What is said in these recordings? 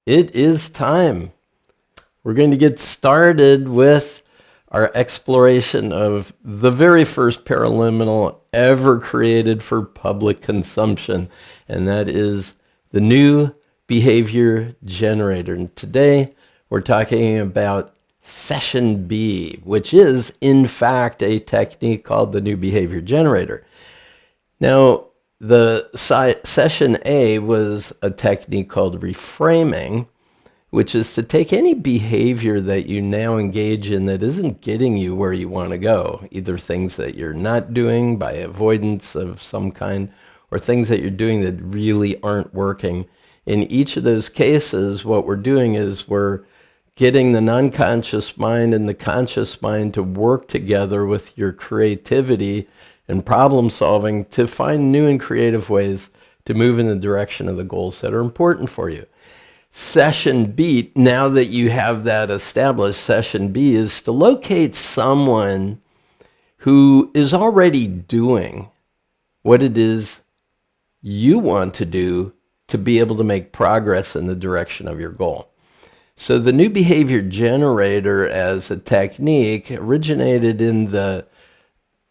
It is time. We're going to get started with our exploration of the very first paraliminal ever created for public consumption, and that is the new behavior generator. And today we're talking about session B, which is in fact a technique called the new behavior generator. Now, the session A was a technique called reframing, which is to take any behavior that you now engage in that isn't getting you where you want to go, either things that you're not doing by avoidance of some kind, or things that you're doing that really aren't working. In each of those cases, what we're doing is we're getting the non-conscious mind and the conscious mind to work together with your creativity and problem solving to find new and creative ways to move in the direction of the goals that are important for you. Session B, now that you have that established, session B is to locate someone who is already doing what it is you want to do to be able to make progress in the direction of your goal. So the new behavior generator as a technique originated in the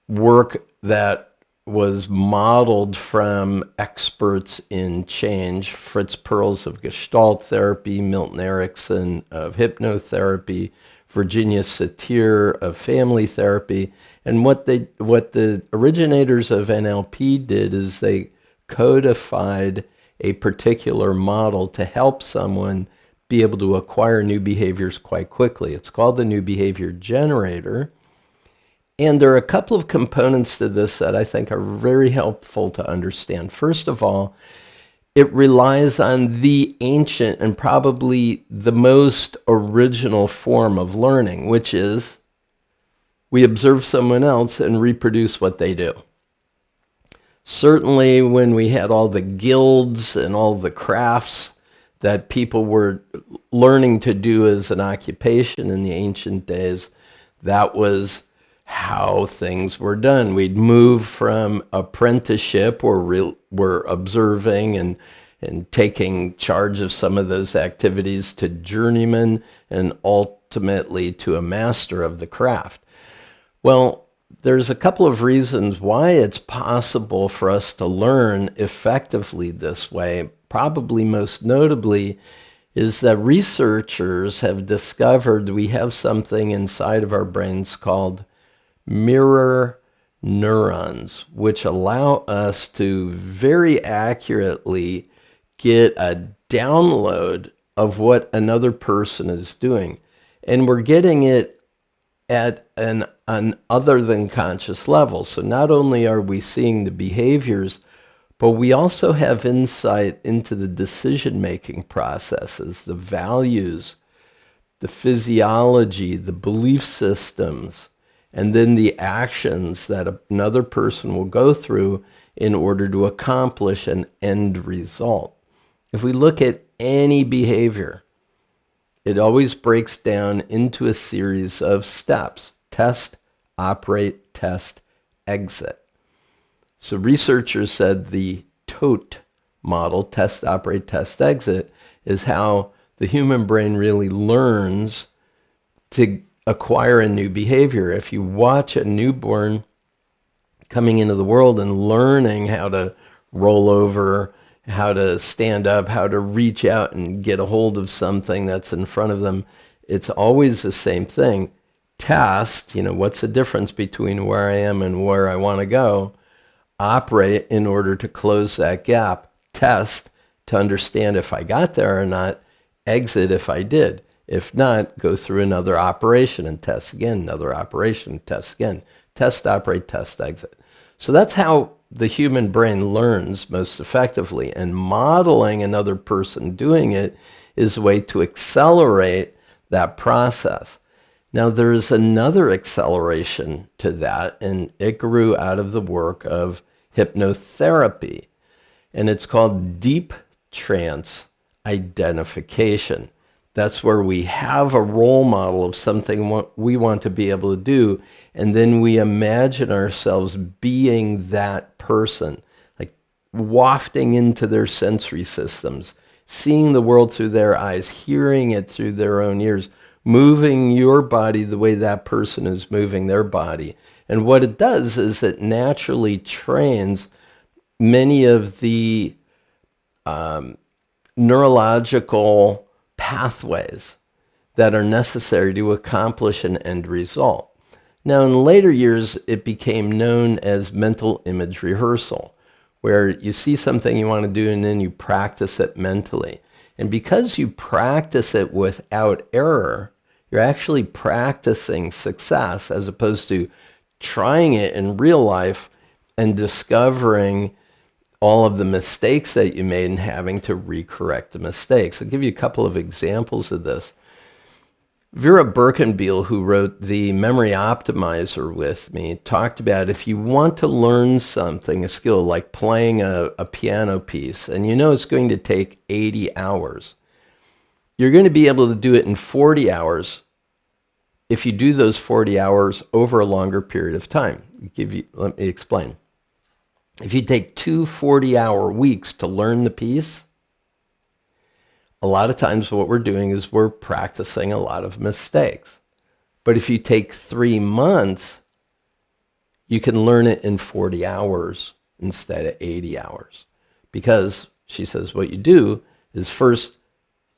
work that was modeled from experts in change, Fritz Perls of Gestalt therapy, Milton Erickson of hypnotherapy, Virginia Satir of family therapy. And what the originators of NLP did is they codified a particular model to help someone be able to acquire new behaviors quite quickly. It's called the new behavior generator. And there are a couple of components to this that I think are very helpful to understand. First of all, it relies on the ancient and probably the most original form of learning, which is we observe someone else and reproduce what they do. Certainly when we had all the guilds and all the crafts that people were learning to do as an occupation in the ancient days, that was how things were done. We'd move from apprenticeship, where we're observing and taking charge of some of those activities, to journeyman, and ultimately to a master of the craft. Well, there's a couple of reasons why it's possible for us to learn effectively this way. Probably most notably is that researchers have discovered we have something inside of our brains called mirror neurons, which allow us to very accurately get a download of what another person is doing. And we're getting it at an other than conscious level. So not only are we seeing the behaviors, but we also have insight into the decision-making processes, the values, the physiology, the belief systems, and then the actions that another person will go through in order to accomplish an end result. If we look at any behavior, it always breaks down into a series of steps: test, operate, test, exit. So researchers said the TOTE model, test, operate, test, exit, is how the human brain really learns to acquire a new behavior. If you watch a newborn coming into the world and learning how to roll over, how to stand up, how to reach out and get a hold of something that's in front of them, it's always the same thing. Test, what's the difference between where I am and where I want to go? Operate in order to close that gap. Test to understand if I got there or not. Exit if I did. If not, go through another operation and test again, another operation, test again. Test, operate, test, exit. So that's how the human brain learns most effectively. And modeling another person doing it is a way to accelerate that process. Now, there is another acceleration to that, and it grew out of the work of hypnotherapy. And it's called deep trance identification. That's where we have a role model of something we want to be able to do, and then we imagine ourselves being that person, like wafting into their sensory systems, seeing the world through their eyes, hearing it through their own ears, moving your body the way that person is moving their body. And what it does is it naturally trains many of the neurological pathways that are necessary to accomplish an end result. Now, in later years, it became known as mental image rehearsal, where you see something you want to do and then you practice it mentally. And because you practice it without error, you're actually practicing success as opposed to trying it in real life and discovering all of the mistakes that you made and having to recorrect the mistakes. I'll give you a couple of examples of this. Vera Birkenbiel, who wrote The Memory Optimizer with me, talked about if you want to learn something, a skill like playing a piano piece, and you know it's going to take 80 hours, you're going to be able to do it in 40 hours if you do those 40 hours over a longer period of time. Let me explain. If you take 2 40-hour weeks to learn the piece, a lot of times what we're doing is we're practicing a lot of mistakes. But if you take 3 months, you can learn it in 40 hours instead of 80 hours. Because, she says, what you do is first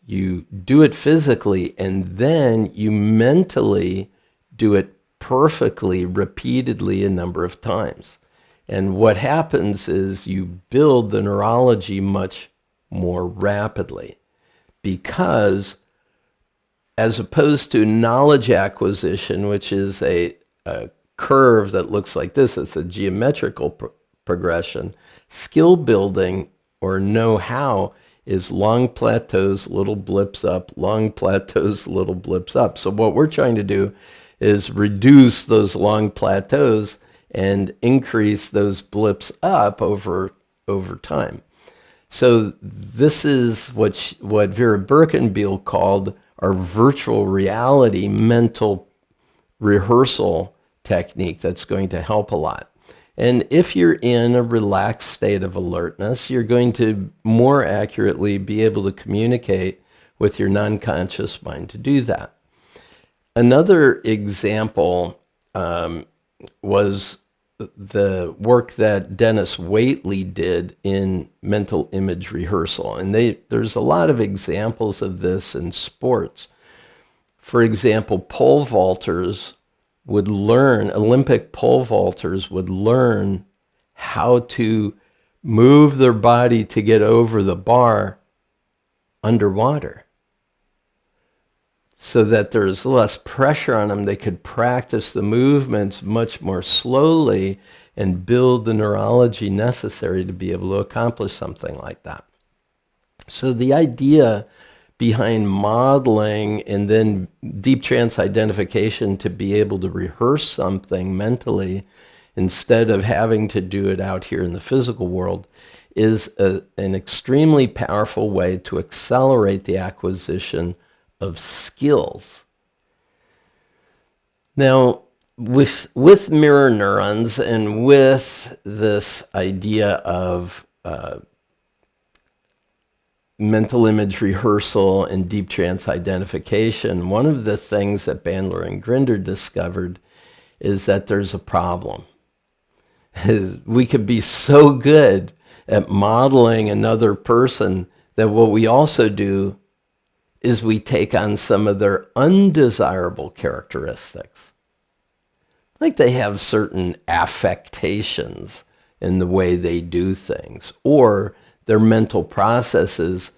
you do it physically and then you mentally do it perfectly, repeatedly a number of times. And what happens is you build the neurology much more rapidly. Because as opposed to knowledge acquisition, which is a curve that looks like this, it's a geometrical progression, skill building or know-how is long plateaus, little blips up, long plateaus, little blips up. So what we're trying to do is reduce those long plateaus and increase those blips up over time. So this is what Vera Birkenbiel called our virtual reality mental rehearsal technique that's going to help a lot. And if you're in a relaxed state of alertness, you're going to more accurately be able to communicate with your non-conscious mind to do that. Another example was the work that Dennis Waitley did in mental image rehearsal. And there's a lot of examples of this in sports. For example, pole vaulters would learn, Olympic pole vaulters would learn how to move their body to get over the bar underwater, so that there's less pressure on them. They could practice the movements much more slowly and build the neurology necessary to be able to accomplish something like that. So the idea behind modeling and then deep trance identification to be able to rehearse something mentally instead of having to do it out here in the physical world is an extremely powerful way to accelerate the acquisition of skills. Now, with mirror neurons and with this idea of mental image rehearsal and deep trance identification, one of the things that Bandler and Grinder discovered is that there's a problem. We could be so good at modeling another person that what we also do is we take on some of their undesirable characteristics. Like they have certain affectations in the way they do things, or their mental processes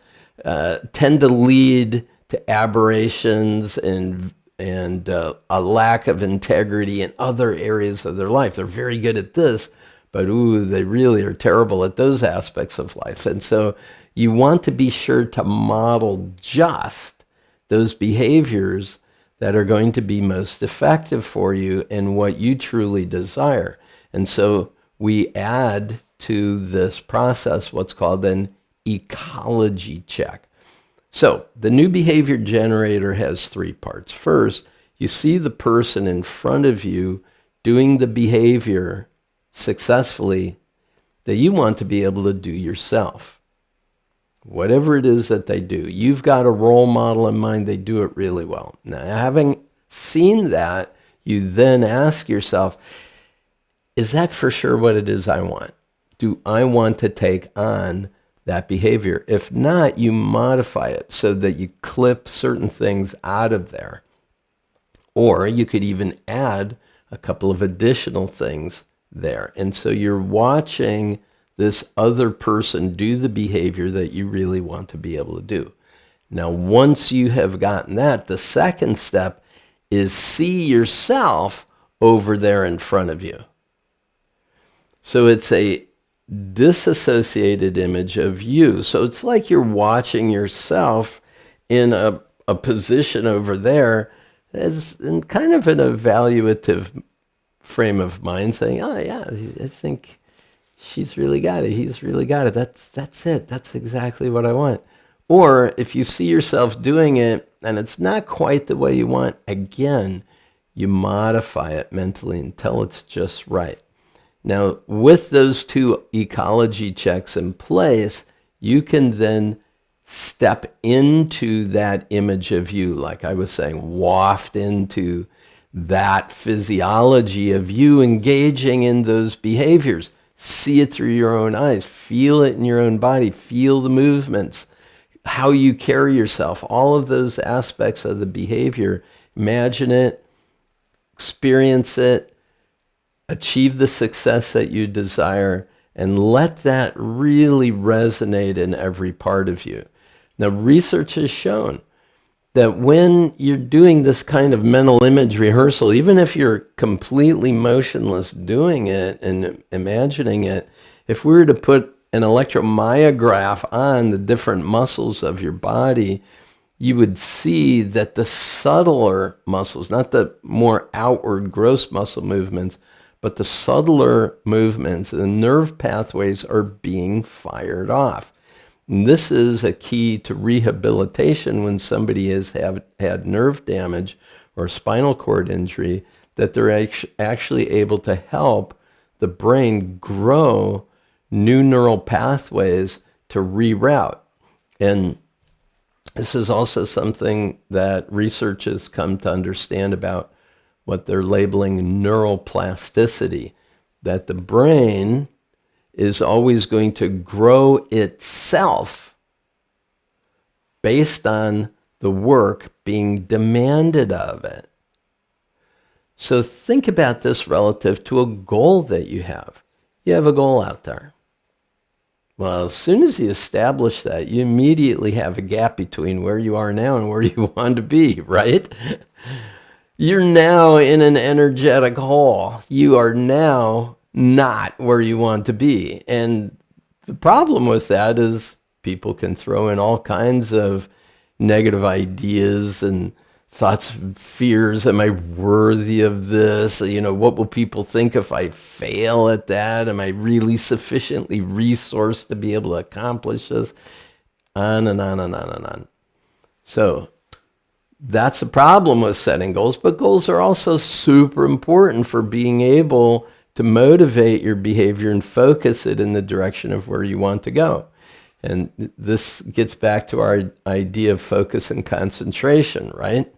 tend to lead to aberrations and a lack of integrity in other areas of their life. They're very good at this, but they really are terrible at those aspects of life. And so you want to be sure to model just those behaviors that are going to be most effective for you and what you truly desire. And so we add to this process what's called an ecology check. So the new behavior generator has 3 parts. First, you see the person in front of you doing the behavior successfully that you want to be able to do yourself. Whatever it is that they do, you've got a role model in mind, they do it really well. Now, having seen that, you then ask yourself, is that for sure what it is I want? Do I want to take on that behavior? If not, you modify it so that you clip certain things out of there. Or you could even add a couple of additional things there. And so you're watching this other person do the behavior that you really want to be able to do. Now, once you have gotten that, the second step is see yourself over there in front of you. So it's a disassociated image of you. So it's like you're watching yourself in a position over there as in kind of an evaluative frame of mind, saying, oh yeah, I think she's really got it. He's really got it. That's it. That's exactly what I want. Or if you see yourself doing it and it's not quite the way you want, again, you modify it mentally until it's just right. Now, with those two ecology checks in place, you can then step into that image of you, like I was saying, waft into that physiology of you engaging in those behaviors. See it through your own eyes. Feel it in your own body. Feel the movements, how you carry yourself, all of those aspects of the behavior. Imagine it, experience it, achieve the success that you desire, and let that really resonate in every part of you. Now, research has shown that when you're doing this kind of mental image rehearsal, even if you're completely motionless doing it and imagining it, if we were to put an electromyograph on the different muscles of your body, you would see that the subtler muscles, not the more outward gross muscle movements, but the subtler movements, the nerve pathways are being fired off. And this is a key to rehabilitation when somebody has had nerve damage or spinal cord injury, that they're actually able to help the brain grow new neural pathways to reroute. And this is also something that research has come to understand about what they're labeling neuroplasticity, that the brain is always going to grow itself based on the work being demanded of it. So think about this relative to a goal that you have. You have a goal out there. Well, as soon as you establish that, you immediately have a gap between where you are now and where you want to be, right? You're now in an energetic hole. You are now not where you want to be. And the problem with that is people can throw in all kinds of negative ideas and thoughts, fears. Am I worthy of this? You know, what will people think if I fail at that? Am I really sufficiently resourced to be able to accomplish this? On and on and on and on. So that's a problem with setting goals, but goals are also super important for being able to motivate your behavior and focus it in the direction of where you want to go. And this gets back to our idea of focus and concentration, right?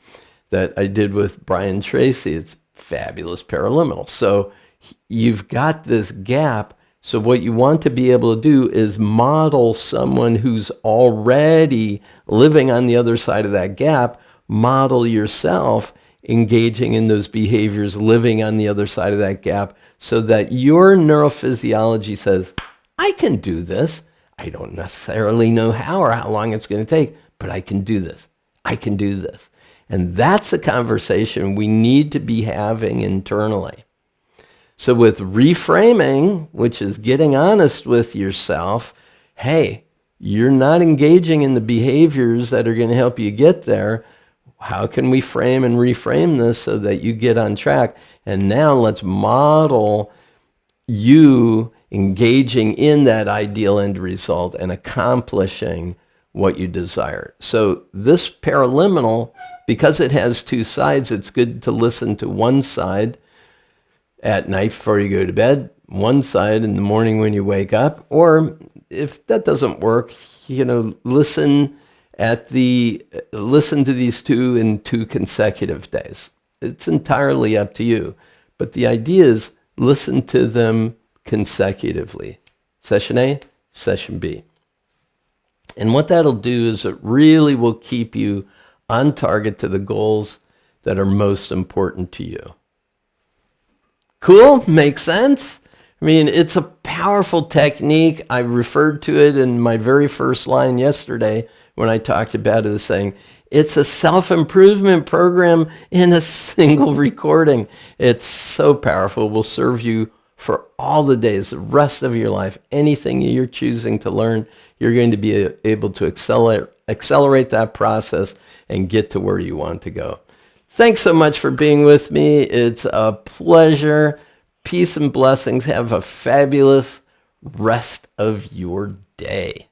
That I did with Brian Tracy. It's fabulous paraliminal. So you've got this gap. So what you want to be able to do is model someone who's already living on the other side of that gap. Model yourself engaging in those behaviors, living on the other side of that gap, so that your neurophysiology says, I can do this. I don't necessarily know how or how long it's going to take, but I can do this. I can do this. And that's a conversation we need to be having internally. So with reframing, which is getting honest with yourself, hey, you're not engaging in the behaviors that are going to help you get there. How can we frame and reframe this so that you get on track? And now let's model you engaging in that ideal end result and accomplishing what you desire. So this paraliminal, because it has two sides, it's good to listen to one side at night before you go to bed, one side in the morning when you wake up, or if that doesn't work, listen to these two in 2 consecutive days. It's entirely up to you. But the idea is listen to them consecutively. Session A, session B. And what that'll do is it really will keep you on target to the goals that are most important to you. Cool? Makes sense? I mean, it's a powerful technique. I referred to it in my very first line yesterday when I talked about it, saying it's a self-improvement program in a single recording. It's so powerful. It will serve you for all the days, the rest of your life. Anything you're choosing to learn, you're going to be able to accelerate that process and get to where you want to go. Thanks so much for being with me. It's a pleasure. Peace and blessings. Have a fabulous rest of your day.